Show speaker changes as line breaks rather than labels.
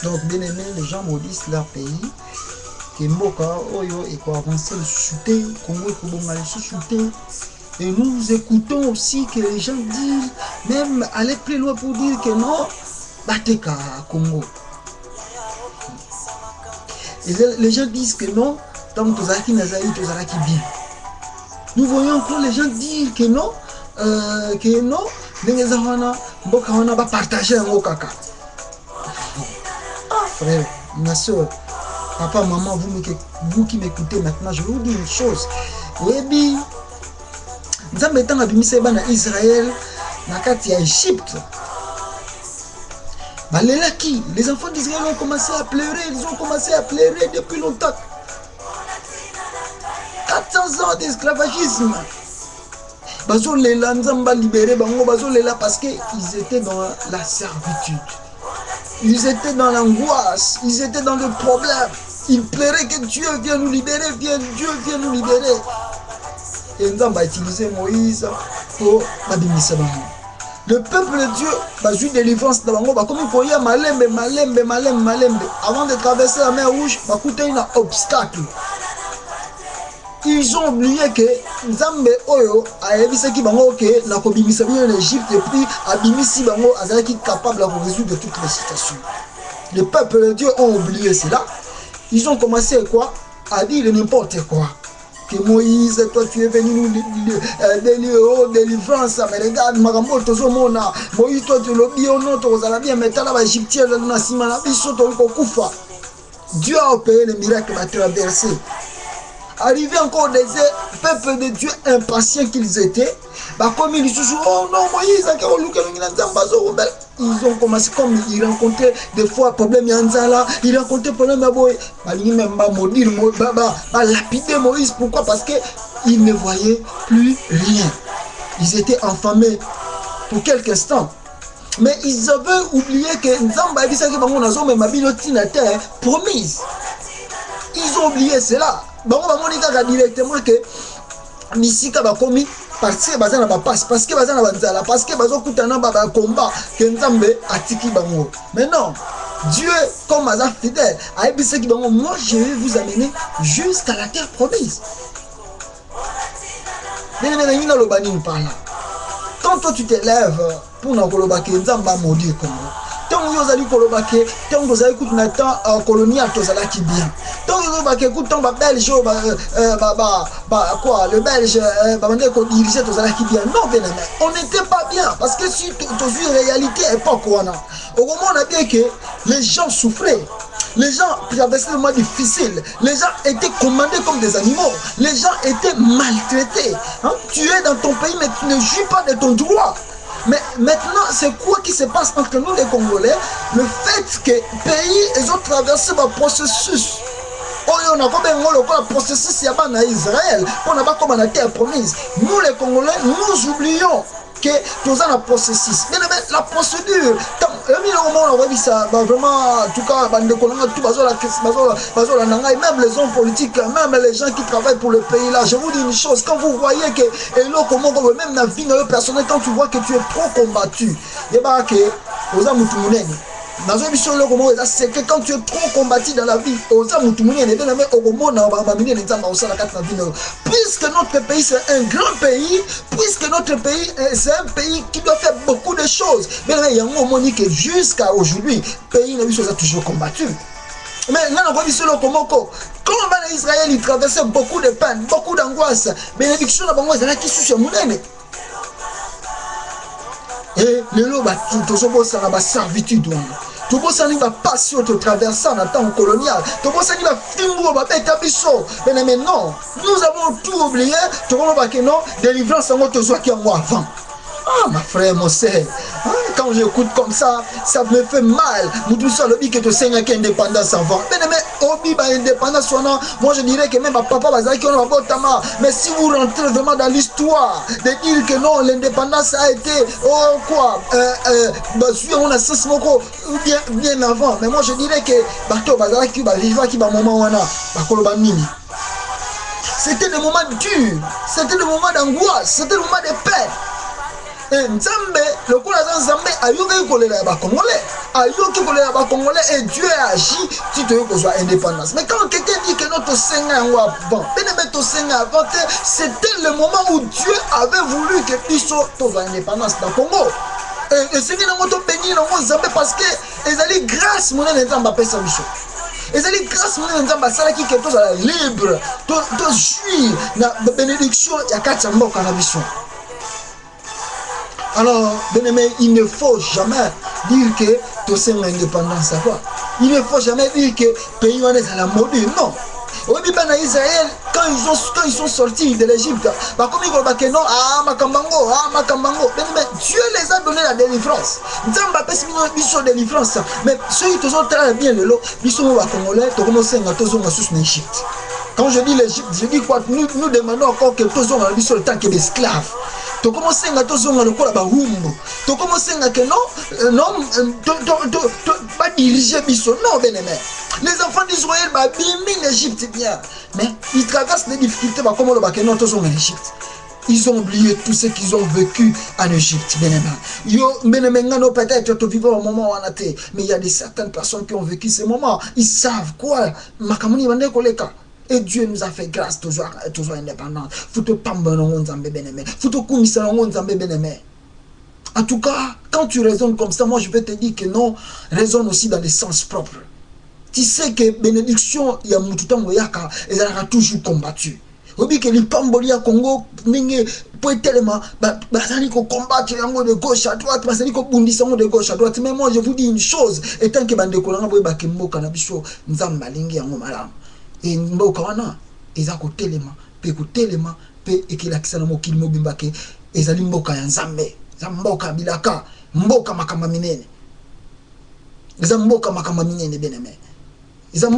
Donc, bien aimé, les gens maudissent leur pays. Kemboka, Oyo, et quoi avancer le sous-souté, Congo et Kobonga le sous-souté. Et nous écoutons aussi que les gens disent, même aller plus loin pour dire que non, Bateka Congo. Et les gens disent que non, tant que Tozaki Nazaï, Tozaki bien. Nous voyons encore les gens dire que non, les gens va partager un gros caca. Ah frère, ma soeur, papa, maman, vous qui m'écoutez maintenant, je vais vous dire une chose. Oui, Nzambe tanga bimise bana Israël na kati ya Égypte. Balelaki, les enfants d'Israël ont commencé à pleurer, ils ont commencé à pleurer depuis longtemps. 400 ans d'esclavagisme. Bazo lela Nzamba libéré bango, bazo lela parce qu'ils étaient dans la servitude. Ils étaient dans l'angoisse, ils étaient dans le problème. Ils pleuraient que Dieu vienne nous libérer, Dieu vienne nous libérer. Et Nzamba a utilisé Moïse pour abimisa bango. Le peuple de Dieu va jouer délivrance dans bango, comme il faut y malembe. Avant de traverser la mer Rouge, va coûter un obstacle. Ils ont oublié que Nzambe Oyo a évité qui bango que na kobimisa bien en Égypte et puis abimisi bango azaki capable de résoudre toutes les situations. Le peuple de Dieu ont oublié cela. Ils ont commencé quoi? À dire n'importe quoi. Que Moïse, toi tu es venu nous délivrer, délivrance, mais regarde, Marambo, Tozomona, Moïse, toi tu l'as bien, non, tu as bien, mais tu as la Égyptien, la Simana, Dieu a opéré le miracle, a traversé. Arrivé encore des peuples de Dieu impatients qu'ils étaient, bah comme ils disent, oh non, Moïse, ils ont commencé comme ils rencontraient des fois problème Yanzala, ils rencontraient problème Aboy, même maudire, lapider Moïse. Pourquoi? Parce qu'ils ne voyaient plus rien. Ils étaient enflammés pour quelques instants. Mais ils avaient oublié que Nzamba a dit ça, promise. Ils ont oublié cela. Directement que Misika va commis parce que bazana ba passe, parce que bazana banzala, parce que bazo kutana ba combat que Nzambe atiki bango. Mais non, Dieu comme Azar fidèle a dit que bango, moi je vais vous amener jusqu'à la terre promise. Quand toi tu t'élèves pour nous que Nzamba maudit comme tant que vous allez colobaquer, tant que vous allez écouter un colonial, tout ça là qui bien. Tant que vous allez écouter un belge, quoi, le belge, dirigeait tout ça là qui bien. Non, bien, on n'était pas bien parce que si tu as vu la réalité, et pas quoi, au moment on a bien que les gens souffraient. Les gens traversaient des moments difficiles. Les gens étaient commandés comme des animaux. Les gens étaient maltraités. Hein? Tu es dans ton pays, mais tu ne jouis pas de ton droit. Mais maintenant, c'est quoi qui se passe entre nous les Congolais? Le fait que les pays, ils ont traversé un processus. On a comme un processus en Israël. On n'a pas comme la terre promise. Nous les Congolais, nous oublions que nous avons un processus. Mais la procédure, vraiment, en tout cas, même les hommes politiques, même les gens qui travaillent pour le pays là, je vous dis une chose, quand vous voyez que, même dans la vie personnelle, quand tu vois que tu es trop combattu, c'est que quand tu es trop combattu dans la vie, puisque notre pays c'est un grand pays, puisque notre pays c'est un pays qui doit faire beaucoup de choses, mais il y a un moment que jusqu'à aujourd'hui, le pays a toujours combattu. Mais là, on voit quand Israël il traversait beaucoup de peine, beaucoup d'angoisse, bénédiction de Bango, c'est là qui suit mon aîné. Et le lot, tout ça, c'est la servitude. Tout ça, c'est la passion de traverser en temps colonial. Tout ça, c'est la fimbo, mais non, nous avons tout oublié. Tout le monde non, délivrance en autre soit qui en moi avant. Ah, ma frère, mon sœur, quand j'écoute comme ça me fait mal. Nous sommes le que tu sais qu'il y a une indépendance avant. Moi je dirais que même papa mais si vous rentrez vraiment dans l'histoire de dire que non, l'indépendance a été bien avant. Mais moi je dirais que c'était des moments durs, c'était des moments d'angoisse, c'était des moments de paix. Et Nzambe, le coup là, Nzambe, ayoki kolela ba Congolais, ayoki kolela ba Congolais, et Dieu a agi si tu veux qu'on soit indépendance. Mais quand quelqu'un dit que notre Seigneur avant, c'était le moment où Dieu avait voulu que Piso soit indépendance dans le Congo. Et c'est que nous béni dans Nzambe parce que ils allaient grâce mon Nzambe appelle ça Biso. Ils allaient grâce mon Nzambe ça qui que tous à la libre, tous jouir na bénédiction ya Kachamba Cannabis. Alors, bien-aimé, il ne faut jamais dire que tout c'est l'indépendance. Il ne faut jamais dire que le pays est à la mode. Non. Au début, en Israël, quand ils sont sortis de l'Égypte, comme ils disent que non, Makambango, Dieu les a donné la délivrance. Nous avons pas de délivrance. Mais ceux qui sont très bien, ils sont Congolais, ils commencent à tous en Égypte. Quand je dis l'Égypte, je dis quoi? Nous demandons encore que tous ont le temps que d'esclaves. Tu commences à dire le quoi bahumbo. Tu commences à dire non, pas diriger Bisso. Non, bien aimé. Les enfants d'Israël, bien l'Égypte bien. Mais ils traversent des difficultés, comme le bac, non, tous sont en Égypte. Ils ont oublié tout ce qu'ils ont vécu en Égypte, bien aimé. Peut-être tu vivais au moment où on était. Mais il y a certaines personnes qui ont vécu ces moments. Ils savent quoi. Et Dieu nous a fait grâce, toujours indépendant. Faut te en tout cas, quand tu raisonnes comme ça, moi je vais te dire que non, raisonne aussi dans le sens propre. Tu sais que bénédiction, il y a Moututan Moyaka, et elle a toujours combattu. Obi que les Pambolia Congo, pour tellement, basani ko combattre de gauche à droite, basani ko bundisa de gauche à droite. Mais moi je vous dis une chose, et tant que bande kolanga boy bakimbo kanabiso, nzamba lingi yango malamu. Et mboka wana eza ko telema pe ekilakisa na mokili mobimba ke ezali mboka ya Nzambe, za mboka bilaka, mboka makamba minene, eza mboka makamba minene beneme, eza